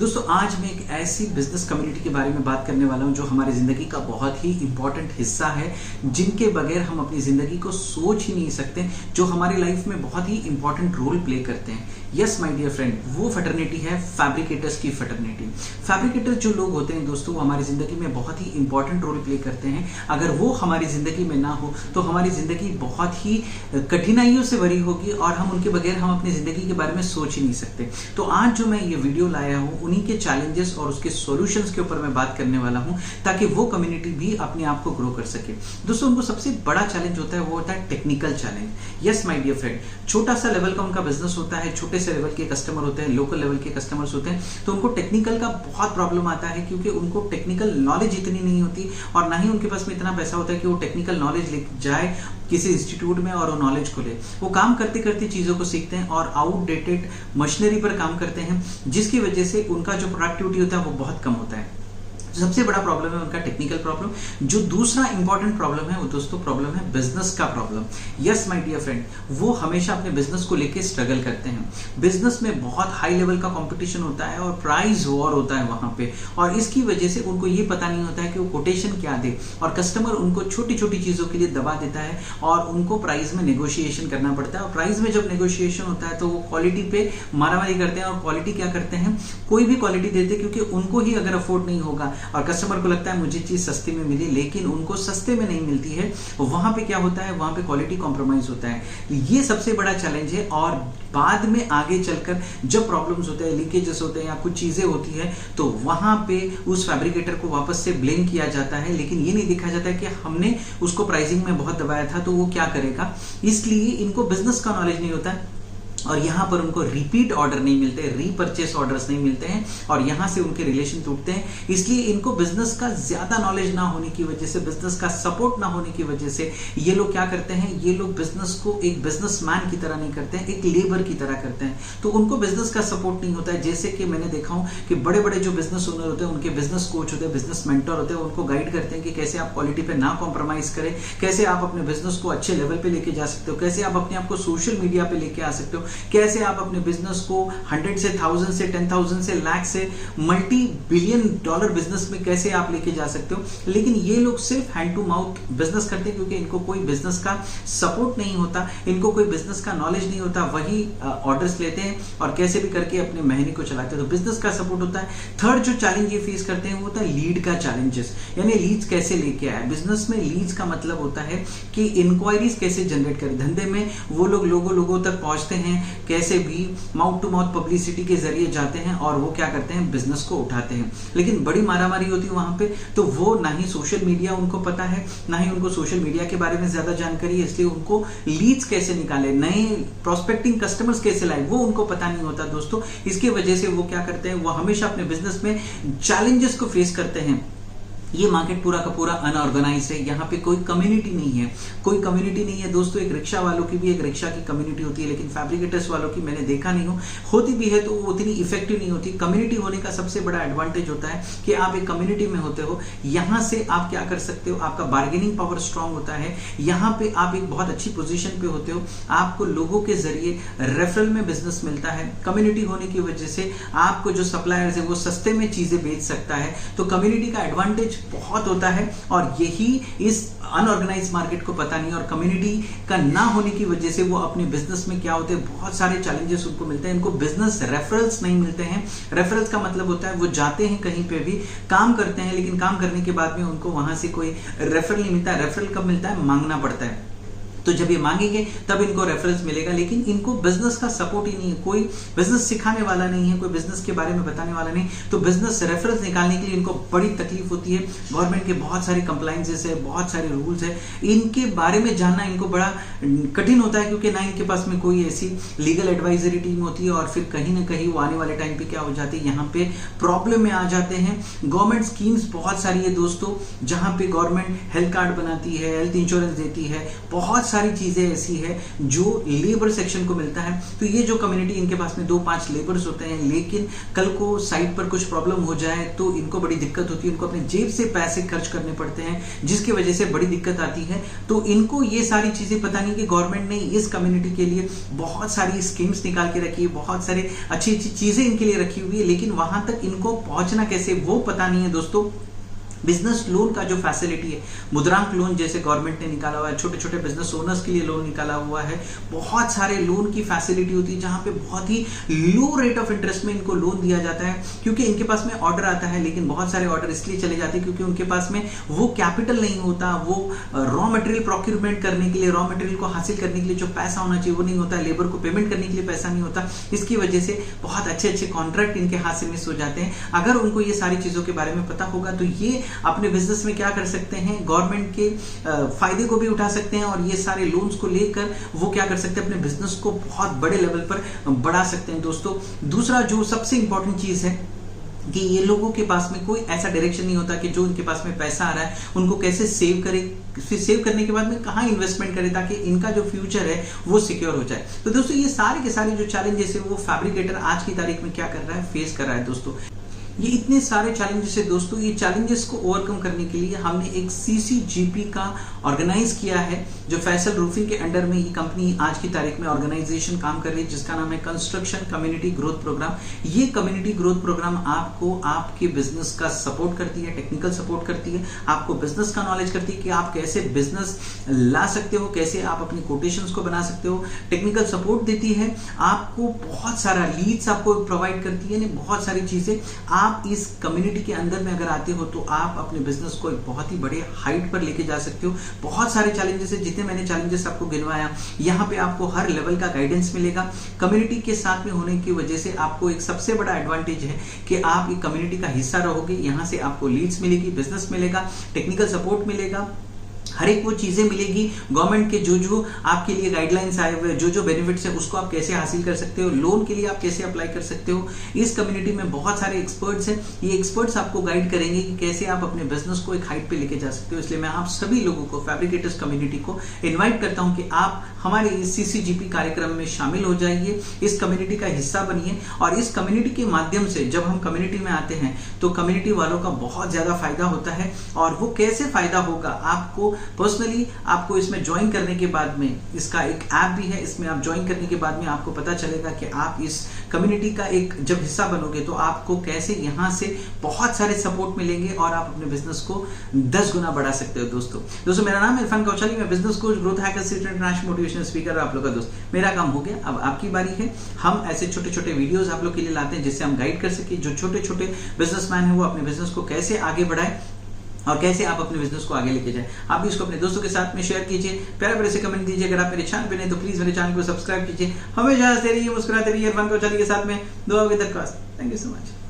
दोस्तों आज मैं एक ऐसी बिजनेस कम्युनिटी के बारे में बात करने वाला हूं जो हमारी जिंदगी का बहुत ही इंपॉर्टेंट हिस्सा है, जिनके बगैर हम अपनी जिंदगी को सोच ही नहीं सकते, जो हमारी लाइफ में बहुत ही इंपॉर्टेंट रोल प्ले करते हैं। यस माय डियर फ्रेंड, वो फैटर्निटी है फैब्रिकेटर्स की फैटर्निटी। फैब्रिकेटर जो लोग होते हैं दोस्तों, वो हमारी जिंदगी में बहुत ही इंपॉर्टेंट रोल प्ले करते हैं। अगर वो हमारी जिंदगी में ना हो तो हमारी जिंदगी बहुत ही कठिनाइयों से भरी होगी और हम उनके बगैर हम अपनी जिंदगी के बारे में सोच ही नहीं सकते। तो आज जो मैं ये वीडियो लाया हूँ उन्हीं के चैलेंजेस और उसके सॉल्यूशंस के ऊपर मैं बात करने वाला हूँ, ताकि वो कम्युनिटी भी अपने आप को ग्रो कर सके। दोस्तों उनको सबसे बड़ा चैलेंज होता है, वो होता है technical challenge. Yes my dear friend, छोटा सा लेवल का उनका बिजनेस होता है, छोटे से लेवल के कस्टमर होते हैं, लोकल लेवल के कस्टमर्स होते हैं, तो उनको टेक्निकल का बहुत प्रॉब्लम आता है, क्योंकि उनको टेक्निकल नॉलेज इतनी नहीं होती और ना ही उनके पास में इतना पैसा होता है कि वो टेक्निकल नॉलेज ले जाए किसी इंस्टीट्यूट में और वो नॉलेज को ले। वो काम करते करते चीज़ों को सीखते हैं और आउटडेटेड मशीनरी पर काम करते हैं, जिसकी वजह से उनका जो प्रोडक्टिविटी होता है वो बहुत कम होता है। सबसे बड़ा प्रॉब्लम है उनका टेक्निकल प्रॉब्लम। जो दूसरा इंपॉर्टेंट प्रॉब्लम है वो दोस्तों प्रॉब्लम है बिजनेस का problem. Yes my dear friend, वो हमेशा अपने बिजनेस को लेके स्ट्रगल करते हैं। बिजनेस में बहुत हाई लेवल का कंपटीशन होता है और प्राइस वॉर होता है वहां पे, और इसकी वजह से उनको ये पता नहीं होता है कि वो कोटेशन क्या दे, और कस्टमर उनको छोटी छोटी चीजों के लिए दबा देता है और उनको प्राइस में नेगोशिएशन करना पड़ता है। और प्राइस में जब नेगोशिएशन होता है तो वो क्वालिटी पे मारामारी करते हैं, और क्वालिटी क्या करते हैं, कोई भी क्वालिटी देते, क्योंकि उनको ही अगर अफोर्ड नहीं होगा और कस्टमर को लगता है मुझे चीज सस्ते में मिली, लेकिन उनको सस्ते में नहीं मिलती है, वहां पे क्या होता है, वहां पे क्वालिटी कॉम्प्रोमाइज होता है। ये सबसे बड़ा चैलेंज है। और बाद में आगे चलकर जब प्रॉब्लम्स होते हैं, लीकेजेस होते हैं या कुछ चीजें होती है, तो वहां पे उस फैब्रिकेटर को वापस से ब्लेम किया जाता है, लेकिन ये नहीं देखा जाता है कि हमने उसको प्राइसिंग में बहुत दबाया था तो वो क्या करेगा। इसलिए इनको बिजनेस का नॉलेज नहीं होता है और यहाँ पर उनको रिपीट ऑर्डर नहीं मिलते, रीपरचेस ऑर्डर्स नहीं मिलते हैं, और यहाँ से उनके रिलेशन टूटते हैं। इसलिए इनको बिजनेस का ज्यादा नॉलेज ना होने की वजह से, बिजनेस का सपोर्ट ना होने की वजह से ये लोग क्या करते हैं, ये लोग बिजनेस को एक बिजनेसमैन की तरह नहीं करते हैं, एक लेबर की तरह करते हैं। तो उनको बिजनेस का सपोर्ट नहीं होता है। जैसे कि मैंने देखा हूं कि बड़े बड़े जो बिजनेस ओनर होते हैं, उनके बिजनेस कोच होते हैं, बिजनेस मेंटर होते हैं, उनको गाइड करते हैं कि कैसे आप क्वालिटी पे ना कॉम्प्रोमाइज करें, कैसे आप अपने बिजनेस को अच्छे लेवल पे लेके जा सकते हो, कैसे आप अपने आप को सोशल मीडिया पे लेके आ सकते हो, कैसे आप अपने बिजनेस को 100 से 1000 से 10,000 से लाख से मल्टी बिलियन डॉलर बिजनेस में कैसे आप लेके जा सकते हो। लेकिन ये लोग सिर्फ हैंड टू माउथ बिजनेस करते हैं, क्योंकि इनको कोई बिजनेस का सपोर्ट नहीं होता, इनको कोई बिजनेस का नॉलेज नहीं होता। वही ऑर्डर्स लेते हैं और कैसे भी करके अपने महीने को चलाते हैं। तो बिजनेस का सपोर्ट होता है। थर्ड जो चैलेंज ये फेस करते हैं वो होता है लीड का चैलेंजेस, यानी लीड्स कैसे लेके आए। बिजनेस में लीड्स का मतलब होता है कि इंक्वायरीज कैसे जनरेट करें। धंधे में वो लोग लोगों तक पहुंचते हैं, कैसे भी माउथ टू माउथ पब्लिसिटी के जरिए जाते हैं और वो क्या करते हैं, बिजनेस को उठाते हैं। लेकिन बड़ी मारामारी होती है वहां पे, तो वो ना ही सोशल मीडिया उनको पता है, ना ही उनको सोशल मीडिया के बारे में ज्यादा जानकारी है। इसलिए उनको लीड्स कैसे निकाले, नए प्रोस्पेक्टिंग कस्टमर्स कैसे लाए, वो उनको पता नहीं होता दोस्तों। इसकी वजह से वो क्या करते हैं, वो हमेशा अपने बिजनेस में चैलेंजेस को फेस करते हैं। ये मार्केट पूरा का पूरा अनऑर्गेनाइज है, यहाँ पे कोई कम्युनिटी नहीं है, कोई कम्युनिटी नहीं है दोस्तों। एक रिक्शा वालों की भी एक रिक्शा की कम्युनिटी होती है, लेकिन फैब्रिकेटर्स वालों की मैंने देखा नहीं हो, होती भी है तो वो उतनी इफेक्टिव नहीं होती। कम्युनिटी होने का सबसे बड़ा एडवांटेज होता है कि आप एक कम्युनिटी में होते हो, यहाँ से आप क्या कर सकते हो, आपका बार्गेनिंग पावर स्ट्रांग होता है, यहाँ पे आप एक बहुत अच्छी पोजिशन पे होते हो, आपको लोगों के जरिए रेफरल में बिजनेस मिलता है। कम्युनिटी होने की वजह से आपको जो सप्लायर्स है वो सस्ते में चीजें बेच सकता है। तो कम्युनिटी का एडवांटेज बहुत होता है, और यही इस अनऑर्गेनाइज मार्केट को पता नहीं। और कम्युनिटी का ना होने की वजह से वो अपने बिजनेस में क्या होते हैं, बहुत सारे चैलेंजेस उनको मिलते हैं। इनको बिजनेस रेफरल्स नहीं मिलते हैं। रेफरल्स का मतलब होता है वो जाते हैं कहीं पे भी काम करते हैं, लेकिन काम करने के बाद में उनको वहां से कोई रेफरल नहीं मिलता। रेफरल कब मिलता है, मांगना पड़ता है। तो जब ये मांगेंगे तब इनको रेफरेंस मिलेगा, लेकिन इनको बिजनेस का सपोर्ट ही नहीं है, कोई बिजनेस सिखाने वाला नहीं है, कोई बिजनेस के बारे में बताने वाला नहीं। तो बिजनेस रेफरेंस निकालने के लिए इनको बड़ी तकलीफ होती है। गवर्नमेंट के बहुत सारे कंप्लायंसेस है, बहुत सारे रूल्स है, इनके बारे में जानना इनको बड़ा कठिन होता है, क्योंकि ना इनके पास में कोई ऐसी लीगल एडवाइजरी टीम होती है। और फिर कहीं ना कहीं वो आने वाले टाइम पे क्या हो जाती है, यहाँ पे प्रॉब्लम में आ जाते हैं। गवर्नमेंट स्कीम्स बहुत सारी है दोस्तों, जहां पे गवर्नमेंट हेल्थ कार्ड बनाती है, हेल्थ इंश्योरेंस देती है, बहुत सारी चीजें ऐसी है जो लेबर सेक्शन को मिलता है। तो ये जो कम्युनिटी, इनके पास में 2-5 लेबर्स होते हैं, लेकिन कल को साइट पर कुछ प्रॉब्लम हो जाए तो इनको बड़ी दिक्कत होती है, इनको अपने जेब से पैसे खर्च करने पड़ते हैं, जिसकी वजह से बड़ी दिक्कत आती है। तो इनको ये सारी चीजें पता नहीं कि गवर्नमेंट ने इस कम्युनिटी के लिए बहुत सारी स्कीम्स निकाल के रखी है, बहुत सारे अच्छी अच्छी चीजें इनके लिए रखी हुई है, लेकिन वहां तक इनको पहुंचना कैसे वो पता नहीं है दोस्तों। बिजनेस लोन का जो फैसिलिटी है, मुद्रांक लोन जैसे गवर्नमेंट ने निकाला हुआ है, छोटे छोटे बिजनेस ओनर्स के लिए लोन निकाला हुआ है, बहुत सारे लोन की फैसिलिटी होती है जहां पे बहुत ही लो रेट ऑफ इंटरेस्ट में इनको लोन दिया जाता है, क्योंकि इनके पास में ऑर्डर आता है, लेकिन बहुत सारे ऑर्डर इसलिए चले जाते हैं क्योंकि उनके पास में वो कैपिटल नहीं होता, वो रॉ मटेरियल प्रोक्यूरमेंट करने के लिए, रॉ मटेरियल को हासिल करने के लिए जो पैसा होना चाहिए वो नहीं होता, लेबर को पेमेंट करने के लिए पैसा नहीं होता। इसकी वजह से बहुत अच्छे अच्छे कॉन्ट्रैक्ट इनके हाथ से मिस हो जाते हैं। अगर उनको ये सारी चीजों के बारे में पता होगा तो ये अपने बिजनेस में क्या कर सकते हैं, गवर्नमेंट के फायदे को भी उठा सकते हैं, और ये सारे लोन्स को लेकर वो क्या कर सकते हैं, अपने बिजनेस को बहुत बड़े लेवल पर बढ़ा सकते हैं दोस्तों। दूसरा जो सबसे इंपॉर्टेंट चीज है कि ये लोगों के पास में कोई ऐसा डायरेक्शन नहीं होता कि जो इनके पास में पैसा आ रहा है उनको कैसे सेव करे, फिर सेव करने के बाद में कहाँ इन्वेस्टमेंट करे ताकि इनका जो फ्यूचर है वो सिक्योर हो जाए। तो दोस्तों ये सारे के सारे जो चैलेंजेस है वो फैब्रिकेटर आज की तारीख में क्या कर रहा है, फेस कर रहा है दोस्तों। ये इतने सारे चैलेंजेस है दोस्तों, ये चैलेंजेस को ओवरकम करने के लिए हमने एक CCGP का ऑर्गेनाइज किया है, जो फैसल रूफिंग के अंडर में ये कंपनी आज की तारीख में ऑर्गेनाइजेशन काम कर रही है, जिसका नाम है कंस्ट्रक्शन कम्युनिटी ग्रोथ प्रोग्राम। ये कम्युनिटी ग्रोथ प्रोग्राम आपको आपके बिजनेस का सपोर्ट करती है, टेक्निकल सपोर्ट करती है, आपको बिजनेस का नॉलेज करती है कि आप कैसे बिजनेस ला सकते हो, कैसे आप अपनी कोटेशंस को बना सकते हो, टेक्निकल सपोर्ट देती है, आपको बहुत सारा लीड्स आपको प्रोवाइड करती है, बहुत सारी चीजें। आप इस कम्युनिटी के अंदर में अगर आते हो तो आप अपने बिजनेस को एक बहुत ही बड़े हाइट पर लेके जा सकते हो। बहुत सारे चैलेंजेस है, जितने मैंने चैलेंजेस आपको गिनवाया, यहाँ पे आपको हर लेवल का गाइडेंस मिलेगा। कम्युनिटी के साथ में होने की वजह से आपको एक सबसे बड़ा एडवांटेज है कि आप एक कम्युनिटी का हिस्सा रहोगे, यहाँ से आपको लीड्स मिलेगी, बिजनेस मिलेगा, टेक्निकल सपोर्ट मिलेगा, हर एक वो चीजें मिलेगी। गवर्नमेंट के जो जो आपके लिए गाइडलाइंस आए हुए, जो जो बेनिफिट्स है उसको आप कैसे हासिल कर सकते हो, लोन के लिए आप कैसे अप्लाई कर सकते हो। इस कम्युनिटी में बहुत सारे एक्सपर्ट्स हैं, ये एक्सपर्ट्स आपको गाइड करेंगे कि कैसे आप अपने बिजनेस को एक हाइट पे लेके जा सकते हो। इसलिए मैं आप सभी लोगों को, फैब्रिकेटर्स कम्युनिटी को इन्वाइट करता हूं कि आप हमारे इस CCGP कार्यक्रम में शामिल हो जाइए, इस कम्युनिटी का हिस्सा बनिए। और इस कम्युनिटी के माध्यम से जब हम कम्युनिटी में आते हैं तो कम्युनिटी वालों का बहुत ज्यादा फायदा होता है। और वो कैसे फायदा होगा, आपको पर्सनली आपको इसमें ज्वाइन करने के बाद में, इसका एक ऐप भी है, इसमें आप ज्वाइन करने के बाद में आपको पता चलेगा कि आप इस कम्युनिटी का एक जब हिस्सा बनोगे तो आपको कैसे यहाँ से बहुत सारे सपोर्ट मिलेंगे और आप अपने बिजनेस को 10 गुना बढ़ा सकते हो। दोस्तों मेरा नाम है इरफान कौचाली, मैं business coach, growth hacker, international motivational speaker, आप लोग का दोस्त। मेरा काम हो गया, अब आपकी बारी है। हम ऐसे छोटे छोटे वीडियोस आप लोग के लिए लाते हैं जिससे हम गाइड कर सके जो छोटे छोटे बिजनेसमैन है वो अपने बिजनेस को कैसे आगे बढ़ाए और कैसे आप अपने बिजनेस को आगे लेके जाए। आप भी इसको अपने दोस्तों के साथ में शेयर कीजिए, प्यारे प्यारे से कमेंट दीजिए। अगर आप मेरे चैनल पे नहीं तो प्लीज मेरे चैनल को सब्सक्राइब कीजिए। हमेशा हंसते रहिए, मुस्कुराते रहिए। इरफान कौचाली के साथ में दुआ की दरख्वास्त। Thank you so much.